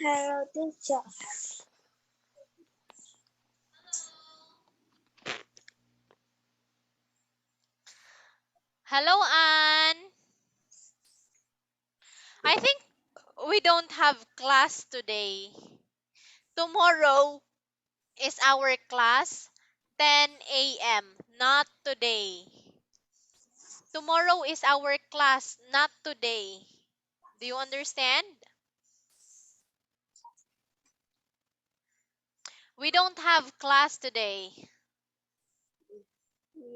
Hello, teacher. Hello, Anne. I think we don't have class today. Tomorrow is our class, 10 a.m., not today. Tomorrow is our class, not today. Do you understand? We don't have class today.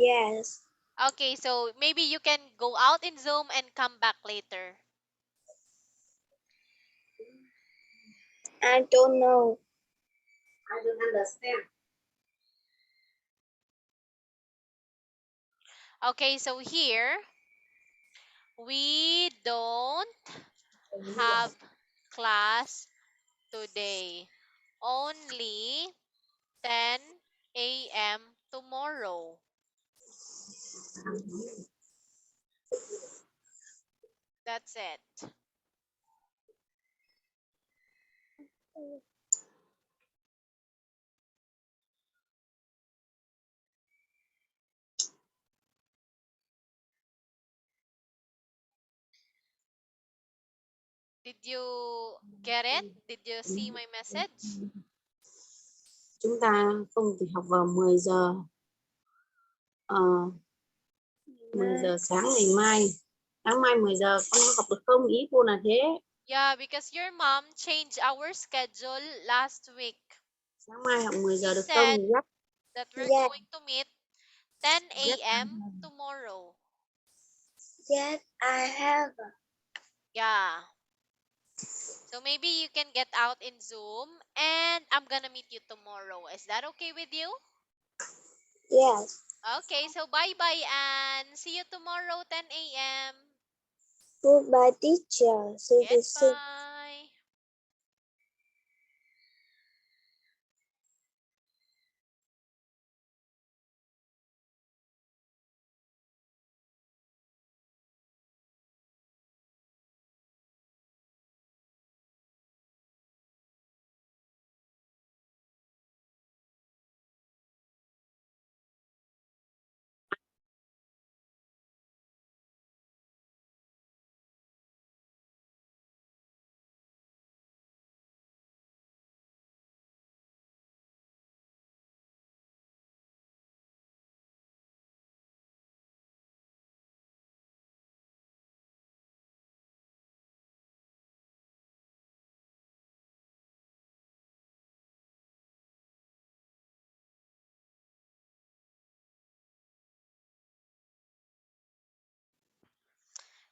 Yes, Okay, so maybe you can go out in Zoom and come back later. I don't know. I don't understand. Okay, so here we don't have class today. Only 10 a.m. tomorrow. That's it. Did you get it? Did you see my message? Chúng ta không thì học vào 10 giờ. 10 giờ sáng ngày mai. Sáng mai 10 giờ con có học được không? Ý cô là thế. Yeah, because your mom changed our schedule last week. Sáng mai học 10 giờ She được không? said Yes. that we're Yes, going to meet 10 Yes. a.m. tomorrow. yes, I have. Yeah. So maybe you can get out in Zoom and I'm gonna meet you tomorrow. Is that okay with you? Yes. Okay, so bye bye and see you tomorrow 10 a.m. Goodbye, teacher. See you soon. Goodbye.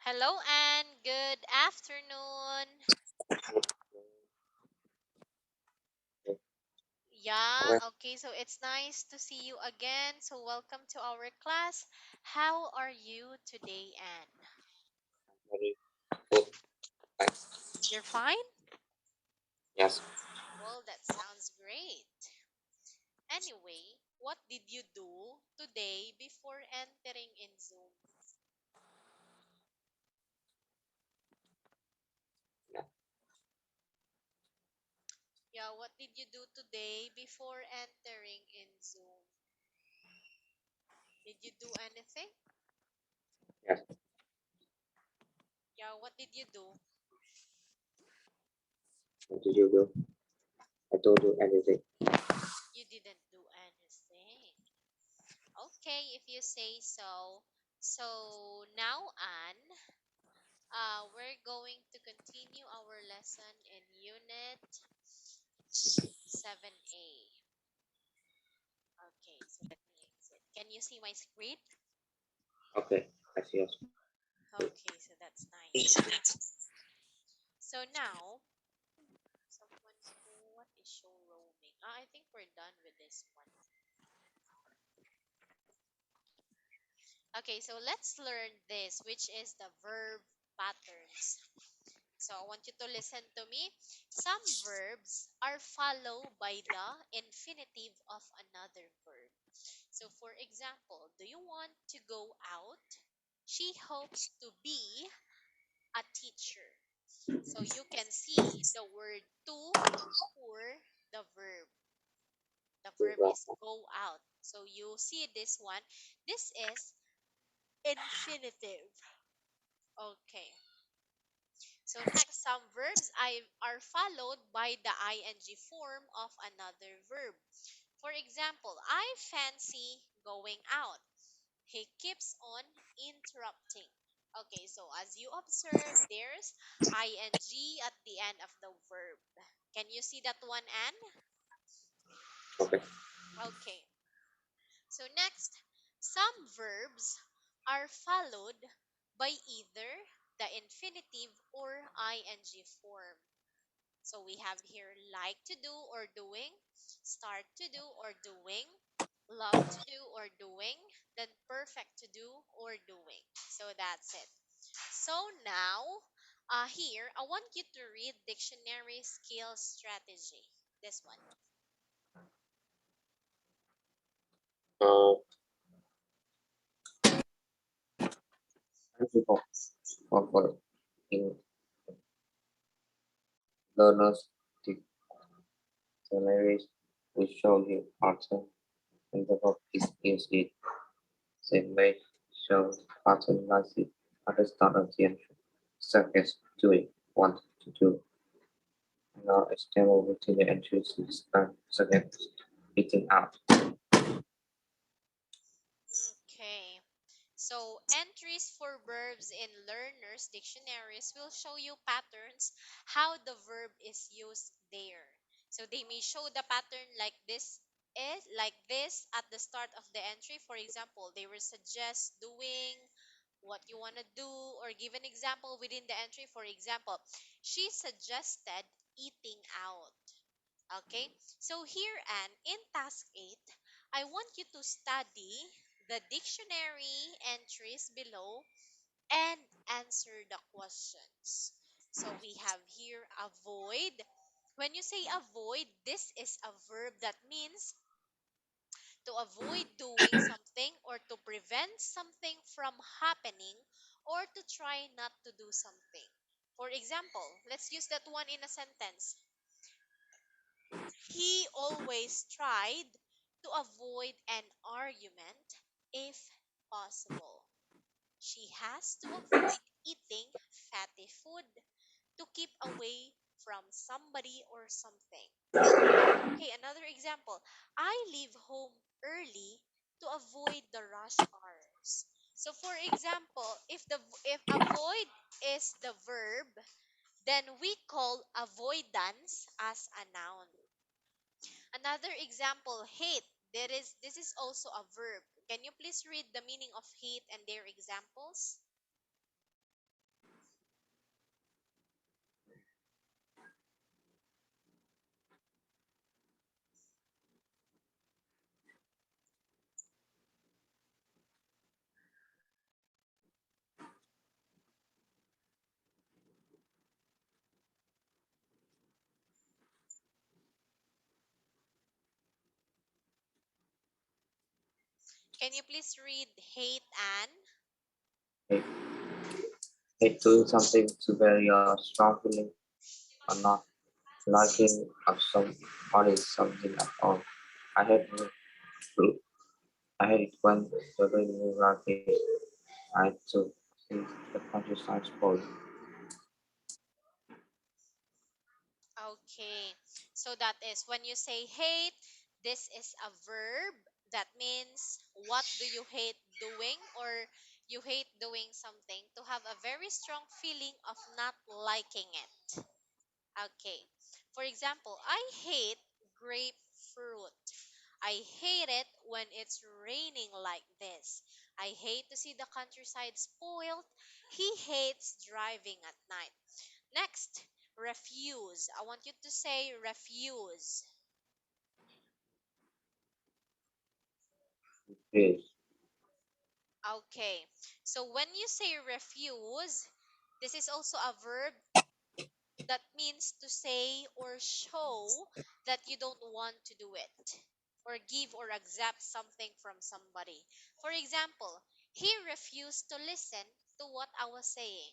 Hello and good afternoon. Yeah, okay, so it's nice to see you again. So welcome to our class. How are you today, Anne? Very good. You're fine? Yes. Well, that sounds great. Anyway, what did you do today before entering in Zoom? Yeah. Yeah, what did you do today before entering in Zoom? Did you do anything? Yes. Yeah, what did you do? What did you do? I told you everything. You didn't do anything. Okay, if you say so. So now, Anne, we're going to continue our lesson in Unit 7A. Okay, so let me exit. Can you see my screen? Okay. I see us. Okay, so that's nice. So now, what is show roaming? I think we're done with this one. Okay, so let's learn this, which is the verb patterns. So I want you to listen to me. Some verbs are followed by the infinitive of another verb. So for example, do you want to go out? She hopes to be a teacher. So you can see the word to before the verb. The verb is go out. So you see this one. This is infinitive. Okay. So next, some verbs are followed by the ing form of another verb. For example, I fancy going out. He keeps on interrupting. Okay, so as you observe, there's ing at the end of the verb. Can you see that one, Anne? Okay. Okay. So next, some verbs are followed by either the infinitive or ing form. So we have here like to do or doing, start to do or doing, love to do or doing, then perfect to do or doing. So that's it. So now, here, I want you to read dictionary skill strategy. This one. Uh, Thank you for in learners dictionaries will show you pattern and the verb is used it. They may show pattern like it at the start of the entry, such as doing, want to do. Now external within the entries is such as eating out. Okay. So, entries for verbs in learners' dictionaries will show you patterns how the verb is used there. So, they may show the pattern like this at the start of the entry. For example, they will suggest doing what you want to do or give an example within the entry. For example, she suggested eating out. Okay, so here and in task 8, I want you to study the dictionary entries below and answer the questions. So we have here avoid. When you say avoid, this is a verb that means to avoid doing something or to prevent something from happening or to try not to do something. For example, let's use that one in a sentence. He always tried to avoid an argument if possible. She has to avoid eating fatty food to keep away from somebody or something. Okay, another example. I leave home early to avoid the rush hours. So for example, if avoid is the verb, then we call avoidance as a noun. Another example, hate. This is also a verb. Can you please read the meaning of hate and their examples? Can you please read hate and? Hate, hate doing something to very strong feeling or not liking of somebody something at all. I hate it. I hate it when the rain like it. I to see the countryside spoiled. Okay. So that is when you say hate, this is a verb. That means what do you hate doing or you hate doing something to have a very strong feeling of not liking it. Okay. For example, I hate grapefruit. I hate it when it's raining like this. I hate to see the countryside spoiled. He hates driving at night. Next, refuse. I want you to say refuse. Yes. Okay. So when you say refuse, this is also a verb That means to say or show that you don't want to do it or give or accept something from somebody. For example, he refused to listen to what I was saying.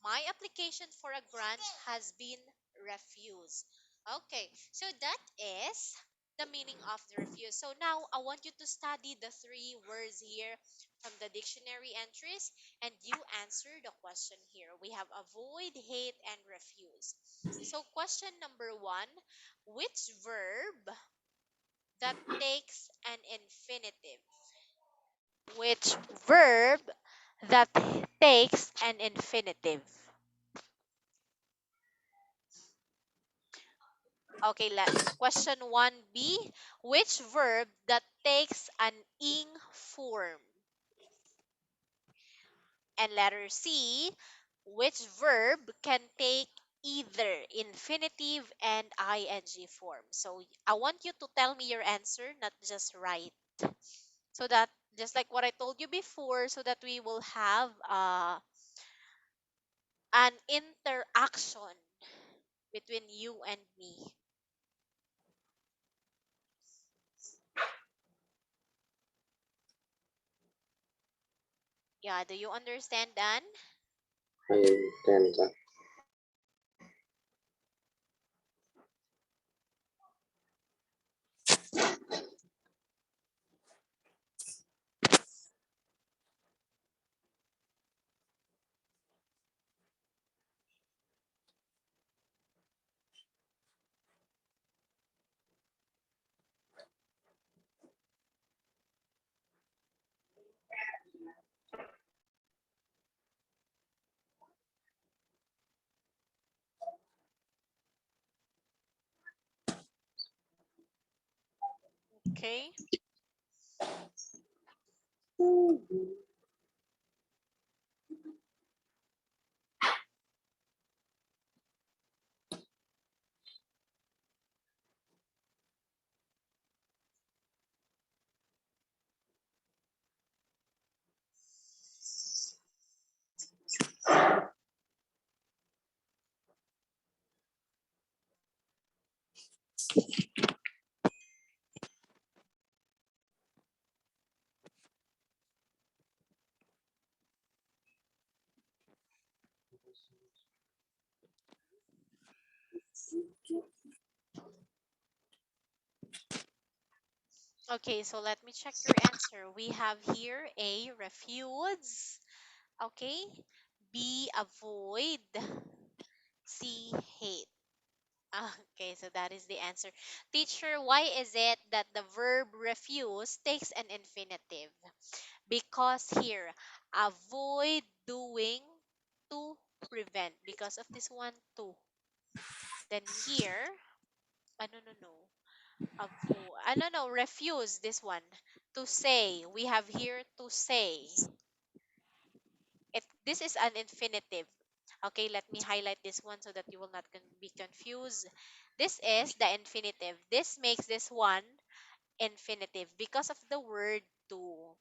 My application for a grant has been refused. Okay, so that is the meaning of the refuse. So now I want you to study the three words here from the dictionary entries and you answer the question here. We have avoid, hate, and refuse. So question number one, which verb that takes an infinitive? Which verb that takes an infinitive? Okay, question 1B. Which verb that takes an ing form? And letter C. Which verb can take either infinitive and ing form? So I want you to tell me your answer, not just write. So that, just like what I told you before, so that we will have an interaction between you and me. Yeah, do you understand, Dan? I understand that. Okay. Okay, so let me check your answer. We have here A, refuse. Okay. B, avoid. C, hate. Okay, so that is the answer. Teacher, why is it that the verb refuse takes an infinitive? Because here, avoid doing to prevent. Because of this one, to. Then here, no, no, no. Avoid. No, no, refuse this one. To say. We have here to say. This is an infinitive. Okay, let me highlight this one so that you will not be confused. This is the infinitive. This makes this one infinitive because of the word to.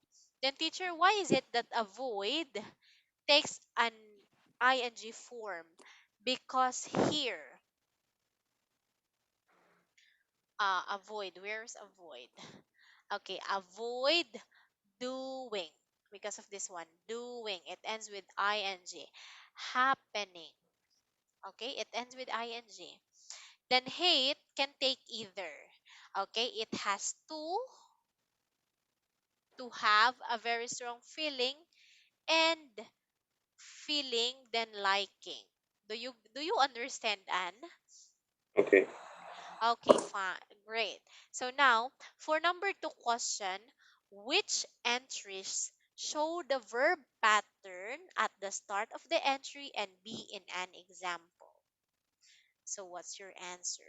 Then teacher, why is it that avoid takes an ing form? Because here, avoid. Where's avoid? Okay, avoid doing. Because of this one, doing. It ends with ing. Happening. Okay, it ends with ing. Then hate can take either. Okay, it has to have a very strong feeling and feeling then liking. Do you understand, Anne? Okay. Okay, fine. Great. So now, for number two question, which entries show the verb pattern at the start of the entry and be in an example? So what's your answer?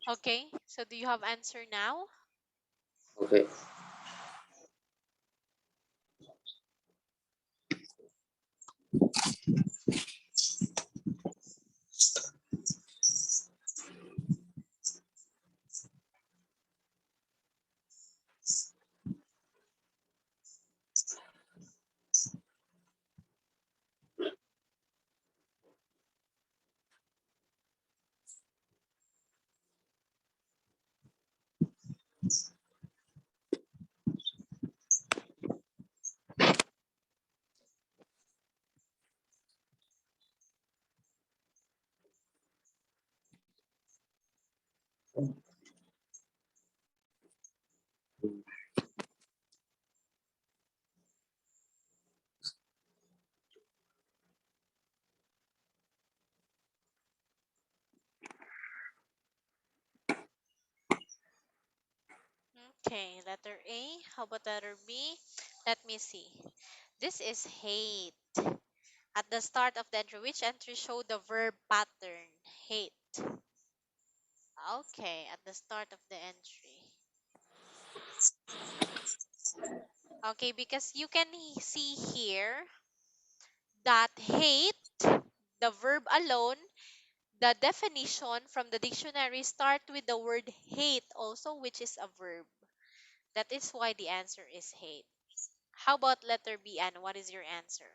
Okay, so do you have answer now? Okay. Okay, letter A. How about letter B? Let me see. This is hate. At the start of the entry, which entry show the verb pattern? Hate. Okay, at the start of the entry. Okay, because you can see here that hate, the verb alone, the definition from the dictionary start with the word hate also, which is a verb. That is why the answer is hate. How about letter B, and what is your answer?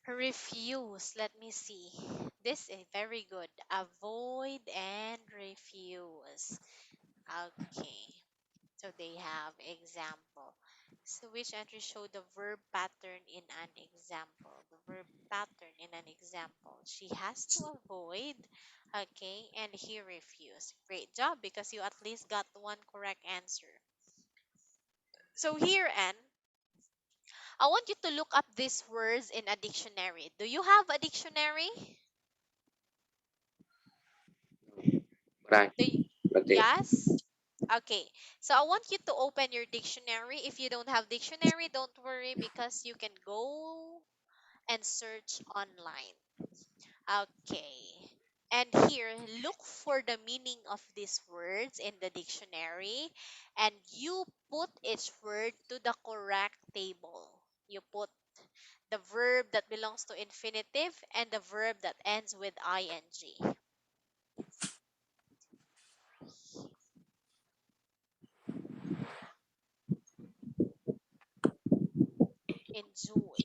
Refuse. Let me see. This is very good. Avoid and refuse. Okay. So they have example. So which entry show the verb pattern in an example? The verb pattern in an example. She has to avoid. Okay. And he refused. Great job, because you at least got one correct answer. So here, Anne, I want you to look up these words in a dictionary. Do you have a dictionary? Right. Do you, Nothing. yes? Okay. So I want you to open your dictionary. If you don't have dictionary, don't worry because you can go and search online. Okay. And here, look for the meaning of these words in the dictionary and you put each word to the correct table. You put the verb that belongs to infinitive and the verb that ends with ing. Enjoy.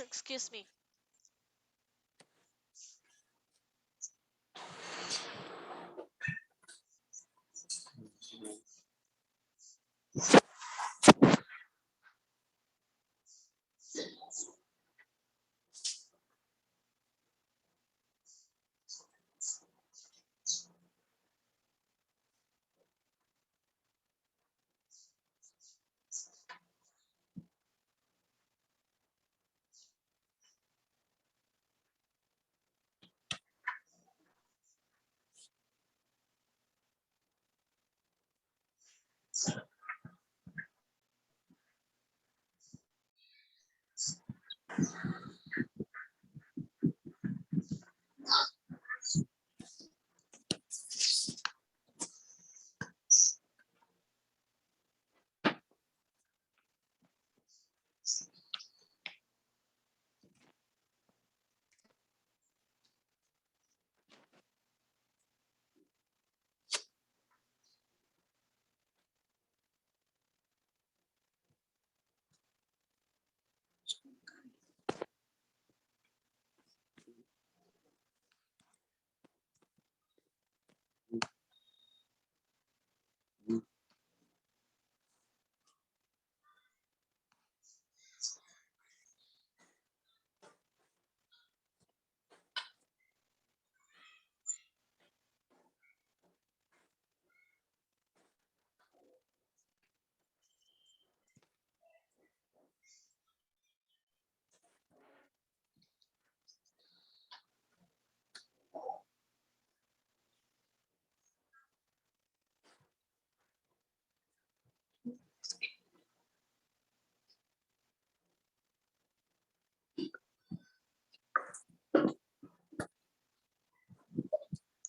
Excuse me.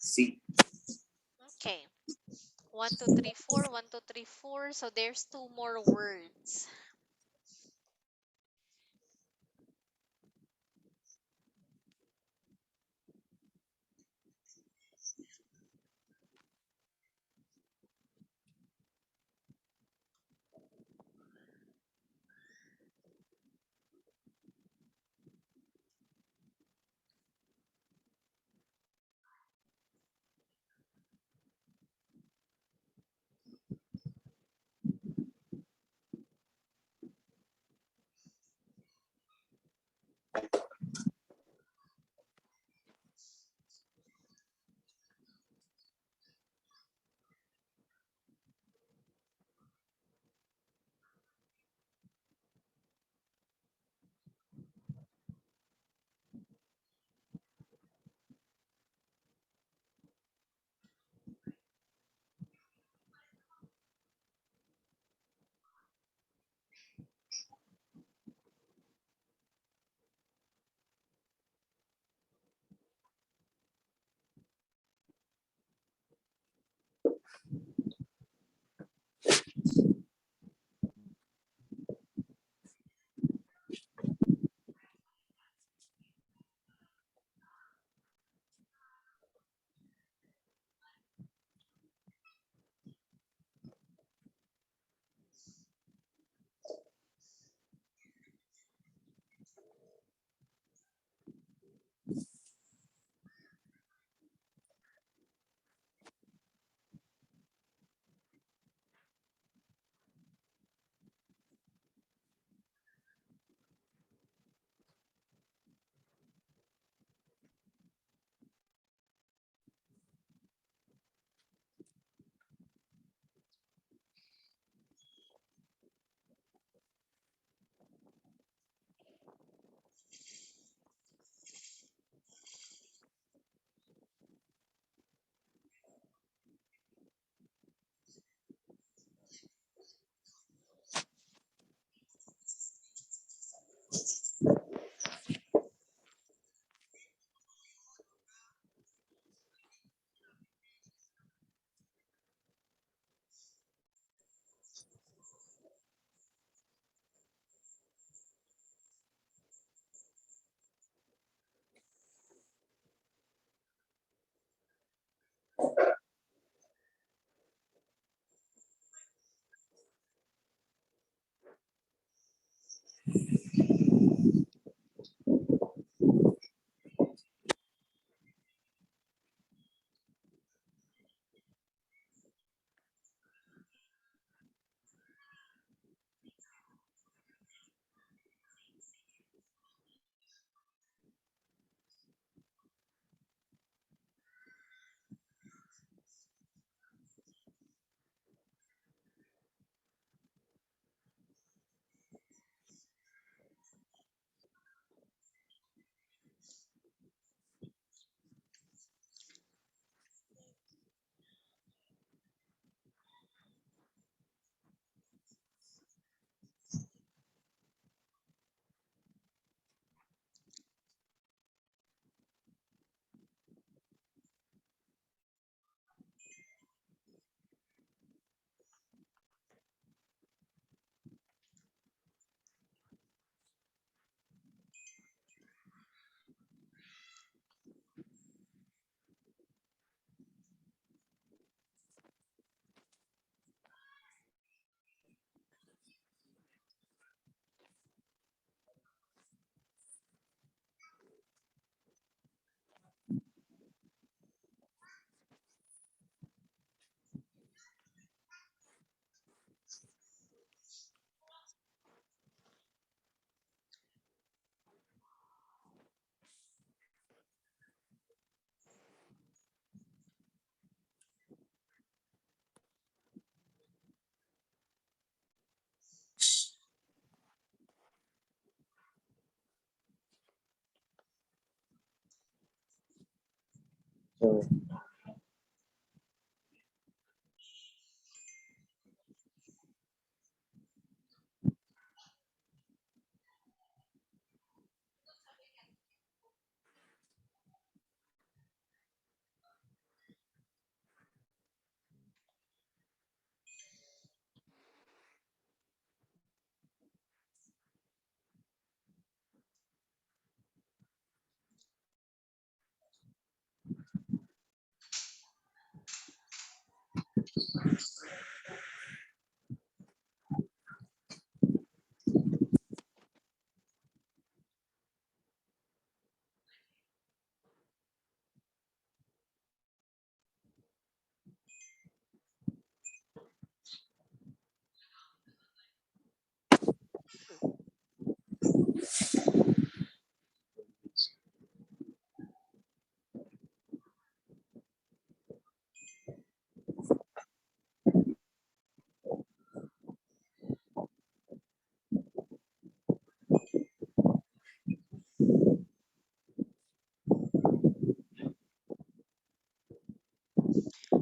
See. Okay. 1, 2, 3, 4, 1, 2, 3, 4. So there's two more words. So,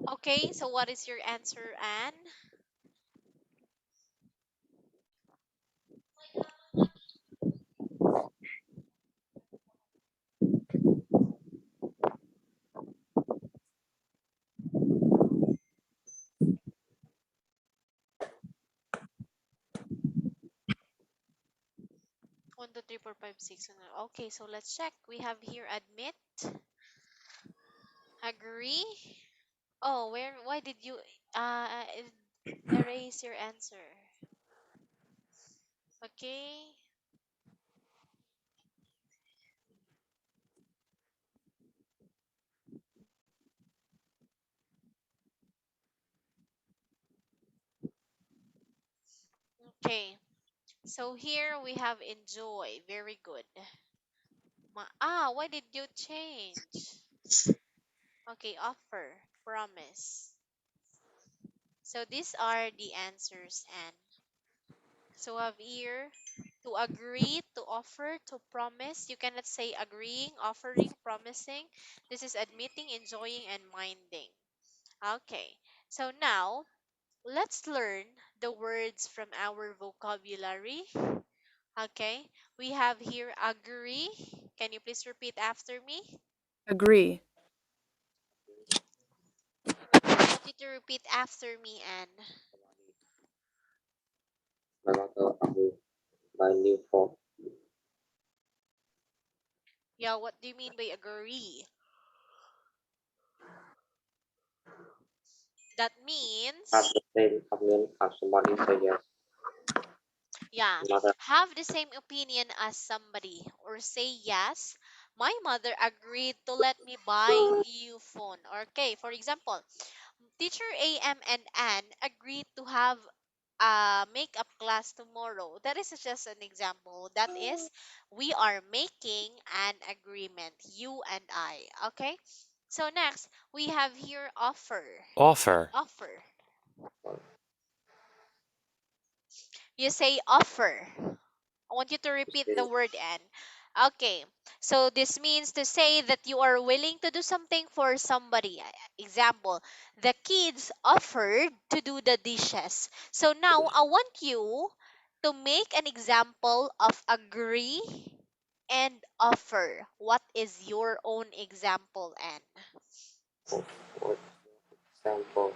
Okay, so what is your answer, Anne? 1, 2, 3, 4, 5, 6. Okay, so let's check. We have here admit, agree. Oh, why did you erase your answer? Okay. Okay. So here we have enjoy. Very good. Why did you change? Okay, offer, promise. So these are the answers, and so have here to agree, to offer, to promise. You cannot say agreeing, offering, promising. This is admitting, enjoying, and minding. Okay. So now let's learn the words from our vocabulary. Okay. We have here agree. Can you please repeat after me? Agree. I want you to repeat after me, Anne. my mother agreed my new phone. Yeah, what do you mean by agree? That Have means, the same opinion as somebody say yes. yeah, Mother, have the same opinion as somebody or say yes. My mother agreed to let me buy new phone. Okay, for example, teacher AM and Anne agreed to have a makeup class tomorrow. That is just an example. That is, we are making an agreement, you and I. Okay? So next, we have here offer. Offer. Offer. You say offer. I want you to repeat say the word N. Okay. So this means to say that you are willing to do something for somebody. Example, the kids offered to do the dishes. So now I want you to make an example of agree and offer. What is your own example, N? for example,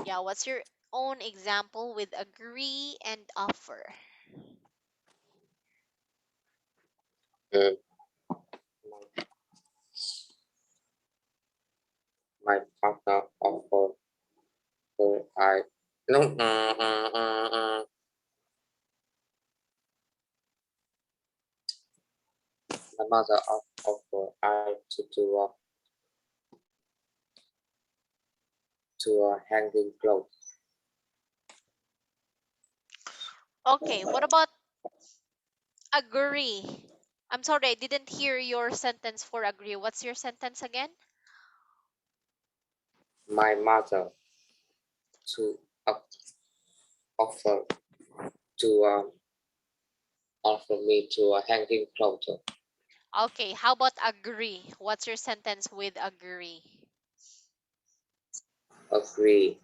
Yeah, what's your own example with agree and offer? mm, my, my partner offered her I no my mother offered I to hanging clothes. Okay, what about agree? I'm sorry, I didn't hear your sentence for agree. What's your sentence again? My mother to offer to offer me to a hanging clothes. Okay, how about agree? What's your sentence with agree? Agree.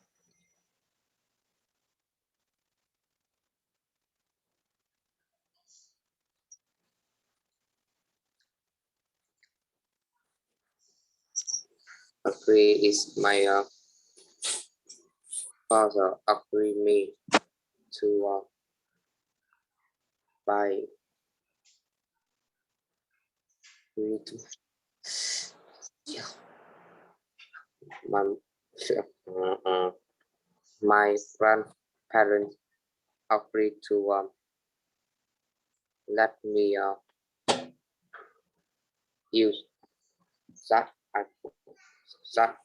Agree is my father agree me to buy me to yeah, my my grandparents agreed to let me use that that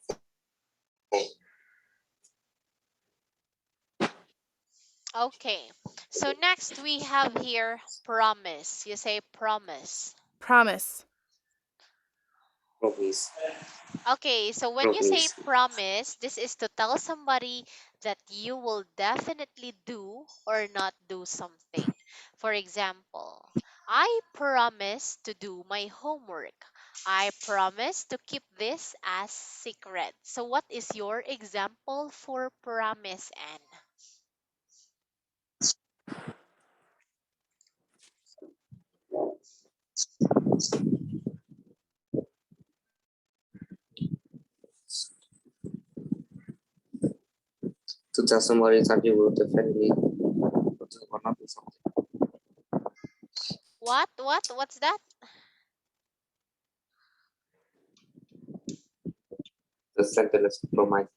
Okay. So next we have here promise. You say promise. Promise. promise Okay, so when you say promise. promise, this is to tell somebody that you will definitely do or not do something. For example, I promise to do my homework. I promise to keep this as secret. So what is your example for promise, Anne? To tell somebody that you will definitely do or not do something. What? What's that? The sentence promise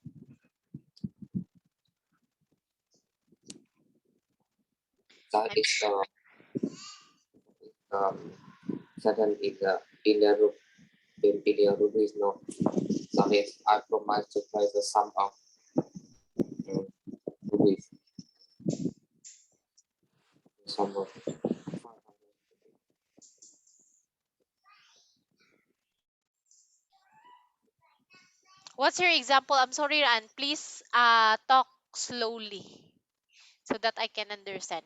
that I'm is um, sentence is in a rule is not. That is, I promise to pay the sum of rupees. Sum of 500. What's your example? I'm sorry, and please talk slowly so that I can understand.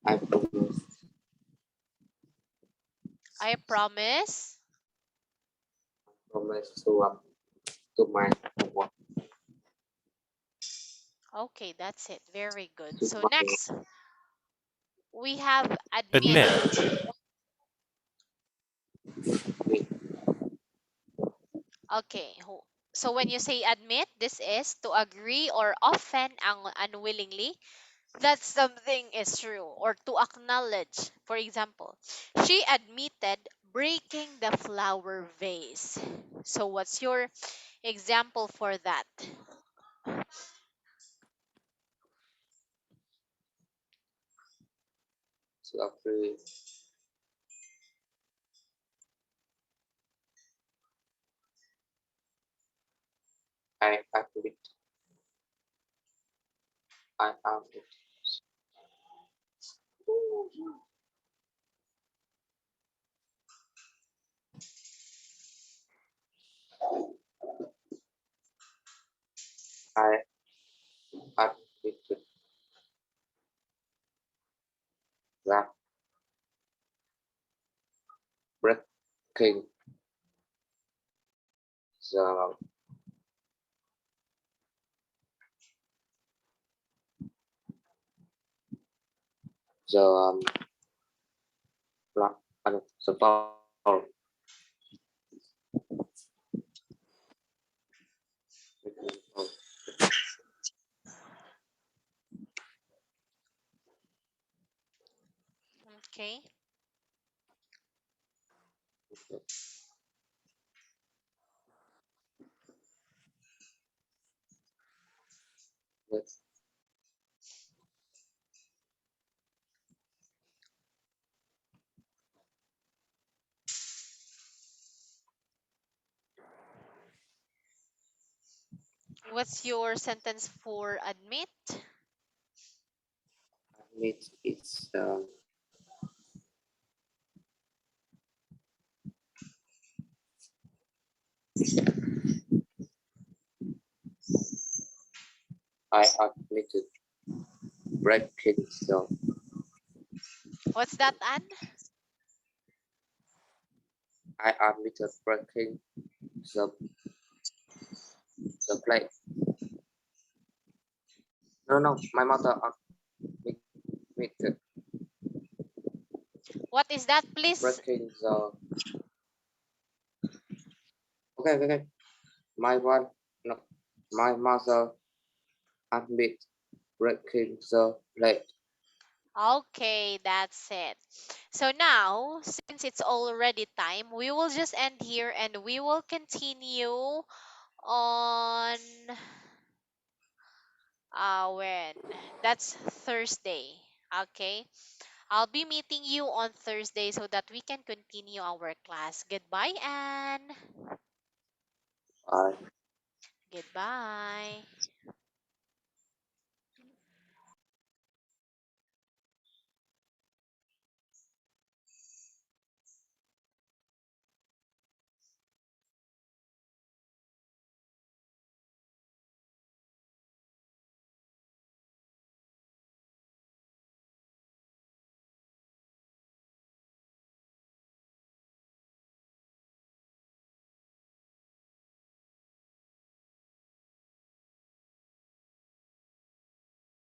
I promise I promise. promise to my homework Okay, that's it. Very good. to So my next we have admit. Admit. week. Okay. So when you say admit, this is to agree or often unwillingly that something is true or to acknowledge. For example, she admitted breaking the flower vase. So what's your example for that? To agree. I agree. I agree. I agree to that breaking the the block the ball. Okay. What's your sentence for admit? Admit it's I admit to breaking the What's that, Anne? I admitted breaking the, the plate. No, no, my mother admitted What is that, please? breaking the. Okay, okay, okay. My one, no, my mother admit breaking the plate. Okay, that's it. So now, since it's already time, we will just end here and we will continue on when? That's Thursday. Okay. I'll be meeting you on Thursday so that we can continue our class. Goodbye, Anne. I Goodbye.